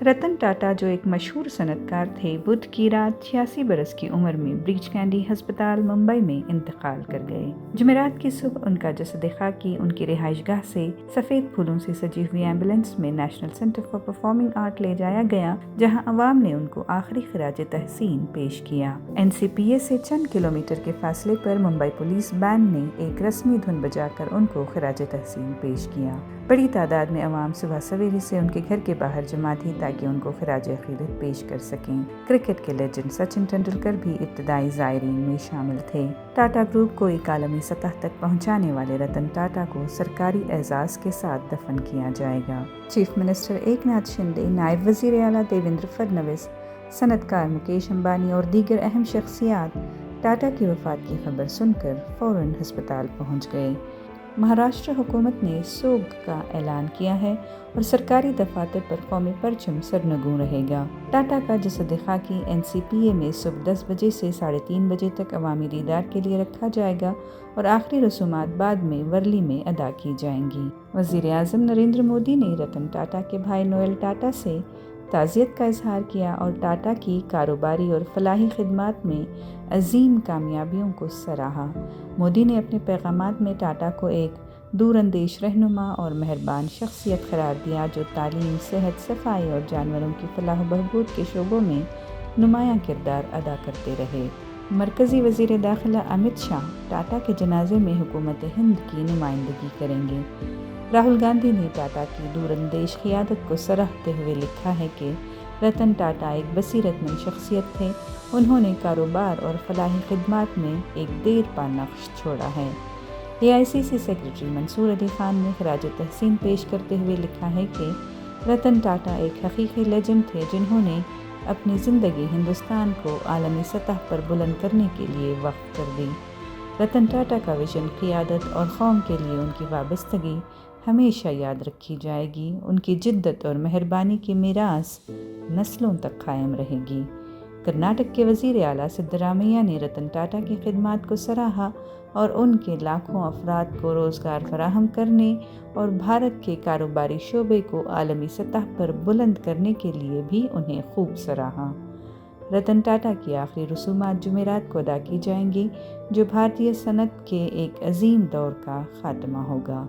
रतन टाटा, जो एक मशहूर सनतकार थे, बुध की रात 86 बरस की उम्र में ब्रीच कैंडी अस्पताल मुंबई में इंतकाल कर गए। जुमेरात की सुबह उनका जसद खाकी उनकी रिहाइशगाह से सफ़ेद फूलों से सजी हुई एम्बुलेंस में national centre for performing art ले जाया गया, जहां अवाम ने उनको आखिरी खिराज तहसीन पेश किया। NCPA से चंद किलोमीटर के फासले पर मुंबई पुलिस बैंड ने एक रस्मी धुन बजाकर उनको खिराज तहसीन पेश किया। बड़ी तादाद में अवाम सुबह सवेरे से उनके घर के बाहर जमा थी ताकि उनको खिराज अकीदत पेश कर सकें। क्रिकेट के लेजेंड सचिन तेंदुलकर भी इब्तदाई ज़ायरीन में शामिल थे। टाटा ग्रुप को एक आलमी सतह तक पहुंचाने वाले रतन टाटा को सरकारी एजाज़ के साथ दफन किया जाएगा। चीफ मिनिस्टर एकनाथ शिंदे, नायब वज़ीर आला देवेंद्र फडणवीस, सनतकार मुकेश अंबानी और दीगर अहम शख्सियात टाटा की वफ़ात की खबर सुनकर फ़ौरन अस्पताल पहुंच गए। महाराष्ट्र हुकूमत ने सोग का ऐलान किया है और सरकारी दफातर पर कौमी परचम सरनगू रहेगा। टाटा का जसद खाकी NCPA में सुबह 10 बजे से 3:30 बजे तक अवामी दीदार के लिए रखा जाएगा और आखिरी रसूमात बाद में वर्ली में अदा की जाएंगी। वज़ीर आज़म नरेंद्र मोदी ने रतन टाटा के भाई नोएल टाटा से ताज़ियत का इजहार किया और टाटा की कारोबारी और फलाही खिदमात में अजीम कामयाबियों को सराहा। मोदी ने अपने पैगामात में टाटा को एक दूरअंदेश रहनुमा और मेहरबान शख्सियत करार दिया, जो तालीम, सेहत, सफाई और जानवरों की फलाह बहबूद के शोबों में नुमायां किरदार अदा करते रहे। मरकज़ी वज़ीर दाखिला अमित शाह टाटा के जनाजे में हुकूमत हिंद की नुमाइंदगी करेंगे। राहुल गांधी ने टाटा की दूरअंदेश क़ियादत को सराहते हुए लिखा है कि रतन टाटा एक बसीरतमंद शख्सियत थे। उन्होंने कारोबार और फलाही खिदमात में एक देरपा नक्श छोड़ा है। AICC सेक्रेटरी मंसूर अली खान ने खिराज तहसीन पेश करते हुए लिखा है कि रतन टाटा एक हकीकी लेजेंड थे, जिन्होंने अपनी ज़िंदगी हिंदुस्तान को आलमी सतह पर बुलंद करने के लिए वक्फ कर दी। रतन टाटा का विजन, क़ियादत और कौम के लिए उनकी वाबस्तगी हमेशा याद रखी जाएगी। उनकी जिद्दत और मेहरबानी की मीरास नस्लों तक कायम रहेगी। कर्नाटक के वज़ीर आला सिद्धरामैया ने रतन टाटा की खिदमात को सराहा और उनके लाखों अफराद को रोज़गार फराहम करने और भारत के कारोबारी शोबे को आलमी सतह पर बुलंद करने के लिए भी उन्हें खूब सराहा। रतन टाटा की आखिरी रसूमात जुमेरात को अदा की जाएंगी, जो भारतीय सनत के एक अजीम दौर का खात्मा होगा।